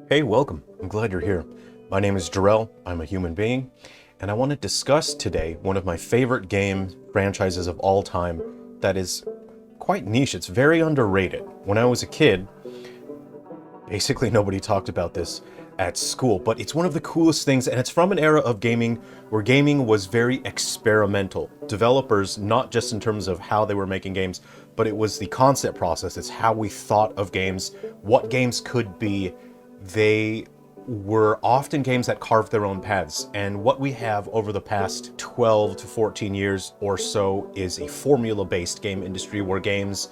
Hey, welcome. I'm glad you're here. My name is Jarrell. I'm a human being, and I want to discuss today one of my favorite game franchises of all time that is quite niche. It's very underrated. When I was a kid, basically nobody talked about this at school, but it's one of the coolest things, and it's from an era of gaming where gaming was very experimental. Developers, not just in terms of how they were making games, but it was the concept process. It's how we thought of games, what games could be. They were often games that carved their own paths, and what we have over the past 12 to 14 years or so is a formula-based game industry where games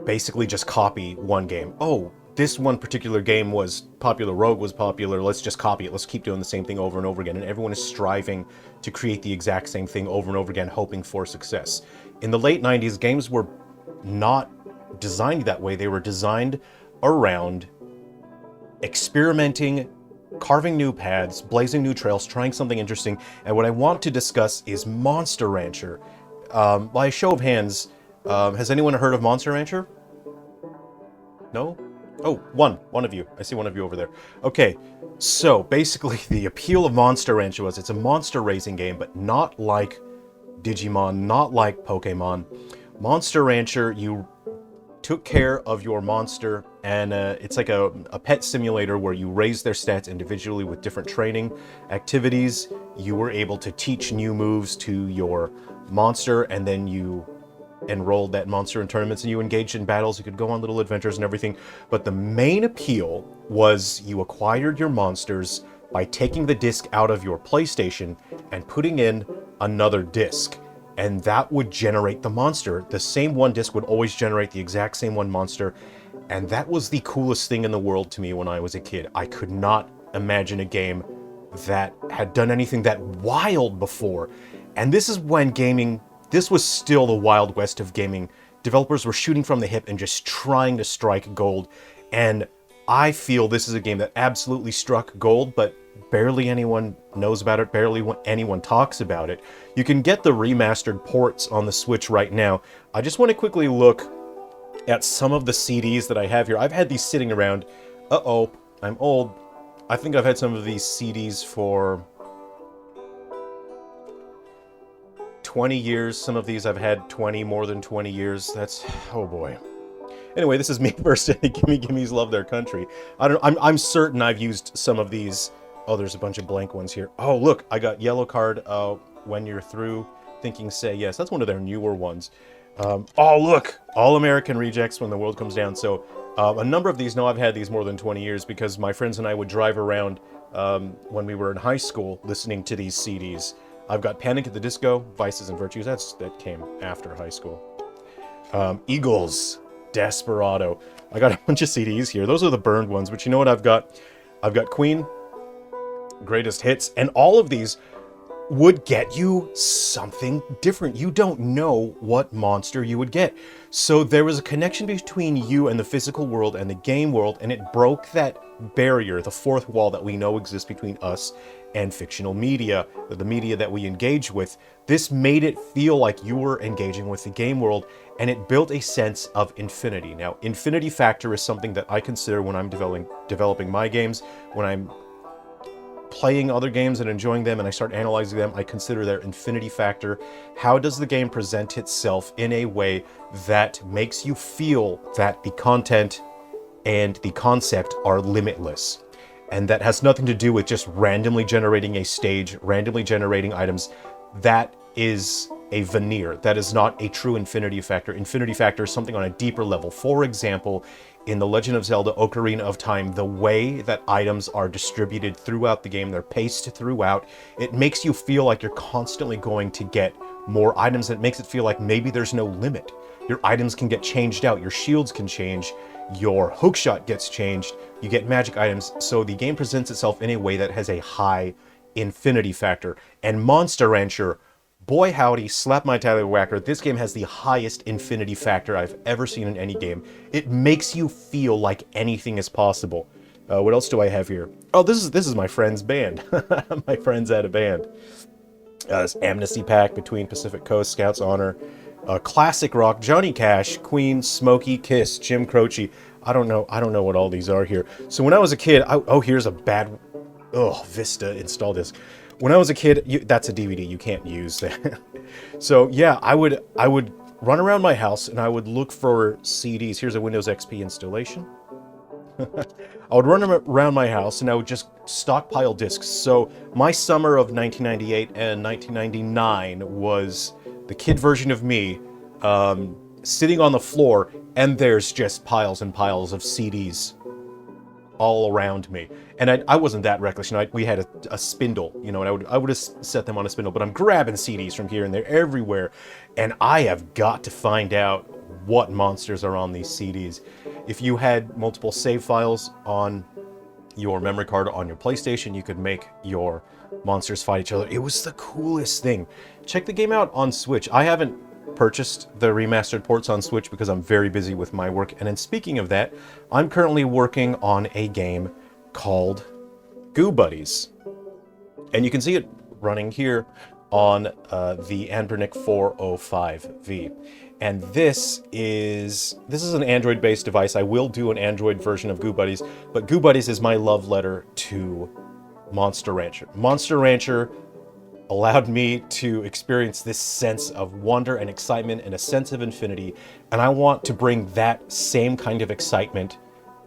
basically just copy one game. Oh, this one particular game was popular, Rogue was popular, let's just copy it, let's keep doing the same thing over and over again, and everyone is striving to create the exact same thing over and over again, hoping for success. In the late 90s, games were not designed that way. They were designed around experimenting, carving new paths, blazing new trails, trying something interesting. And what I want to discuss is Monster Rancher. By a show of hands, has anyone heard of Monster Rancher? No? Oh, one of you. I see one of you over there. Okay, so basically the appeal of Monster Rancher was it's a monster raising game, but not like Digimon, not like Pokemon. Monster Rancher, you took care of your monster, and it's like a pet simulator where you raise their stats individually with different training activities. You were able to teach new moves to your monster, and then you enrolled that monster in tournaments and you engaged in battles. You could go on little adventures and everything. But the main appeal was you acquired your monsters by taking the disc out of your PlayStation and putting in another disc. And that would generate the monster. The same one disc would always generate the exact same one monster. And that was the coolest thing in the world to me when I was a kid. I could not imagine a game that had done anything that wild before. And this is when gaming, this was still the Wild West of gaming. Developers were shooting from the hip and just trying to strike gold. And I feel this is a game that absolutely struck gold, but barely anyone knows about it, barely anyone talks about it. You can get the remastered ports on the Switch right now. I just want to quickly look at some of the CDs that I have here. I've had these sitting around. Uh-oh, I'm old. I think I've had some of these CDs for 20 years. Some of these I've had more than 20 years. That's, oh boy. Anyway, this is me versus any Gimme's Love Their Country. I'm certain I've used some of these. Oh, there's a bunch of blank ones here. Oh, look, I got Yellow Card, When You're Through, Thinking Say Yes. That's one of their newer ones. Oh, look, All American Rejects, When the World Comes Down. So a number of these, no, I've had these more than 20 years because my friends and I would drive around when we were in high school listening to these CDs. I've got Panic at the Disco, Vices and Virtues. That came after high school. Eagles, Desperado. I got a bunch of CDs here. Those are the burned ones, but you know what I've got? I've got Queen, Greatest Hits, and all of these would get you something different. You don't know what monster you would get. So there was a connection between you and the physical world and the game world, and it broke that barrier, the fourth wall that we know exists between us and fictional media, the media that we engage with. This made it feel like you were engaging with the game world, and it built a sense of infinity. Now, infinity factor is something that I consider when I'm developing my games, when I'm playing other games and enjoying them and I start analyzing them, I consider their infinity factor. How does the game present itself in a way that makes you feel that the content and the concept are limitless? And that has nothing to do with just randomly generating a stage, randomly generating items. That is a veneer. That is not a true infinity factor. Infinity factor is something on a deeper level. For example, in The Legend of Zelda Ocarina of Time, the way that items are distributed throughout the game, they're paced throughout, it makes you feel like you're constantly going to get more items. It makes it feel like maybe there's no limit. Your items can get changed out, your shields can change, your hookshot gets changed, you get magic items. So the game presents itself in a way that has a high infinity factor. And Monster Rancher, boy howdy, slap my tallywhacker, this game has the highest infinity factor I've ever seen in any game. It makes you feel like anything is possible. What else do I have here? Oh, this is my friend's band. My friends had a band. This Amnesty Pack, Between Pacific Coast, Scouts Honor, classic rock, Johnny Cash, Queen, Smokey, Kiss, Jim Croce. I don't know what all these are here. So when I was a kid, oh, here's a bad, oh, Vista install disc. When I was a kid, that's a DVD. You can't use that. So yeah, I would run around my house and I would look for CDs. Here's a Windows XP installation. I would run around my house and I would just stockpile discs. So my summer of 1998 and 1999 was the kid version of me sitting on the floor, and there's just piles and piles of CDs all around me. And I wasn't that reckless. You know, we had a spindle, you know, and I would have set them on a spindle, but I'm grabbing CDs from here and there everywhere. And I have got to find out what monsters are on these CDs. If you had multiple save files on your memory card on your PlayStation, you could make your monsters fight each other. It was the coolest thing. Check the game out on Switch. I haven't purchased the remastered ports on Switch because I'm very busy with my work. And then speaking of that, I'm currently working on a game called Goobuddies. And you can see it running here on the Anbernic 405V. And this is an Android-based device. I will do an Android version of Goobuddies, but Goobuddies is my love letter to Monster Rancher. Monster Rancher allowed me to experience this sense of wonder and excitement and a sense of infinity, and I want to bring that same kind of excitement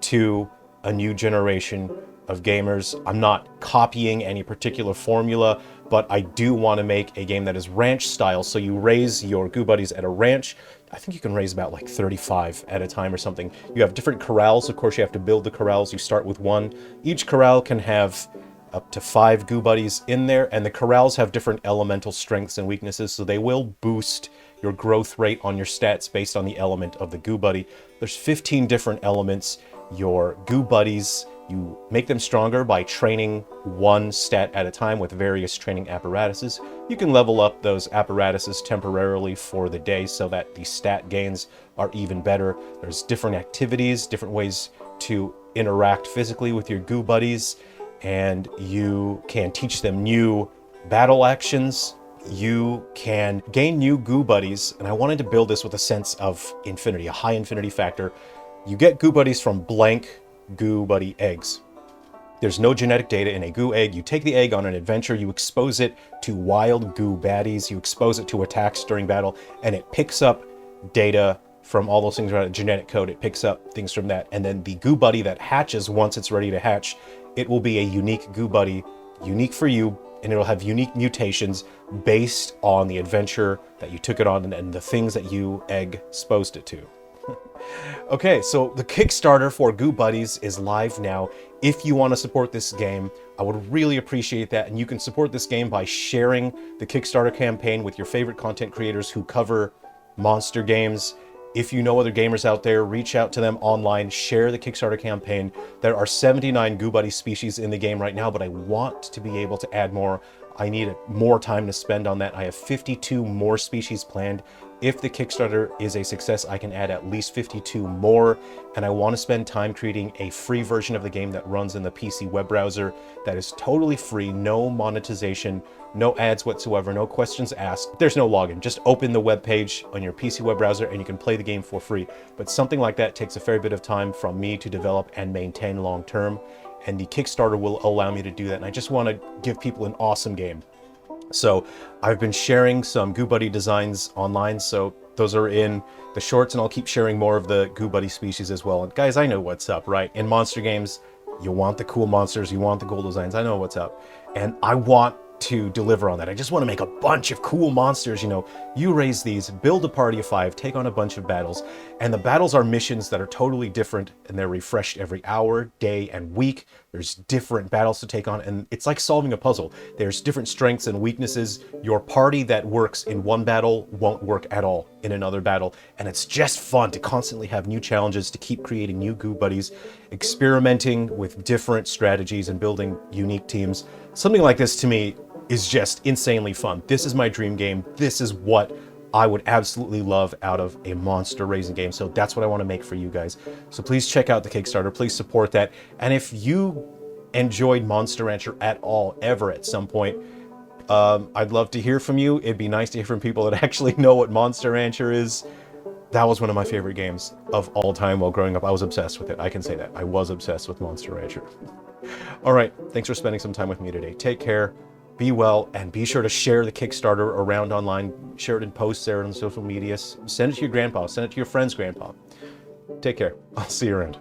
to a new generation of gamers. I'm not copying any particular formula, but I do want to make a game that is ranch style. So you raise your Goobuddies at a ranch. I think you can raise about like 35 at a time or something. You have different corrals. Of course, you have to build the corrals. You start with one. Each corral can have up to 5 Goobuddies in there, and the corrals have different elemental strengths and weaknesses, so they will boost your growth rate on your stats based on the element of the Goobuddy. There's 15 different elements. Your Goobuddies, you make them stronger by training one stat at a time with various training apparatuses. You can level up those apparatuses temporarily for the day so that the stat gains are even better. There's different activities, different ways to interact physically with your Goobuddies, and you can teach them new battle actions. You can gain new Goobuddies, and I wanted to build this with a sense of infinity, a high infinity factor. You get Goobuddies from blank Goobuddy eggs. There's no genetic data in a goo egg. You take the egg on an adventure, you expose it to wild goo baddies, you expose it to attacks during battle, and it picks up data from all those things around it, genetic code. It picks up things from that, and then the Goobuddy that hatches once it's ready to hatch, it will be a unique Goobuddy, unique for you, and it'll have unique mutations based on the adventure that you took it on and the things that you exposed it to. Okay, so the Kickstarter for Goobuddies is live now. If you want to support this game, I would really appreciate that, and you can support this game by sharing the Kickstarter campaign with your favorite content creators who cover monster games. If you know other gamers out there, reach out to them online, share the Kickstarter campaign. There are 79 Goobuddy species in the game right now, but I want to be able to add more. I need more time to spend on that. I have 52 more species planned. If the Kickstarter is a success, I can add at least 52 more, and I want to spend time creating a free version of the game that runs in the PC web browser that is totally free, no monetization, no ads whatsoever, no questions asked. There's no login. Just open the web page on your PC web browser and you can play the game for free. But something like that takes a fair bit of time from me to develop and maintain long term, and the Kickstarter will allow me to do that, and I just want to give people an awesome game. So I've been sharing some Goobuddy designs online, so those are in the shorts, and I'll keep sharing more of the Goobuddy species as well. And guys, I know what's up, right? In monster games, you want the cool monsters, you want the cool designs. I know what's up, and I want to deliver on that. I just want to make a bunch of cool monsters. You know, you raise these, build a party of 5, take on a bunch of battles, and the battles are missions that are totally different, and they're refreshed every hour, day, and week. There's different battles to take on, and it's like solving a puzzle. There's different strengths and weaknesses. Your party that works in one battle won't work at all in another battle, and it's just fun to constantly have new challenges, to keep creating new Goobuddies, experimenting with different strategies and building unique teams. Something like this to me is just insanely fun. This is my dream game. This is what I would absolutely love out of a monster raising game. So that's what I want to make for you guys. So please check out the Kickstarter. Please support that. And if you enjoyed Monster Rancher at all, ever at some point, I'd love to hear from you. It'd be nice to hear from people that actually know what Monster Rancher is. That was one of my favorite games of all time while growing up. I was obsessed with it. I can say that. I was obsessed with Monster Rancher. All right, thanks for spending some time with me today. Take care, be well, and be sure to share the Kickstarter around online. Share it in posts there on social media. Send it to your grandpa. Send it to your friend's grandpa. Take care. I'll see you around.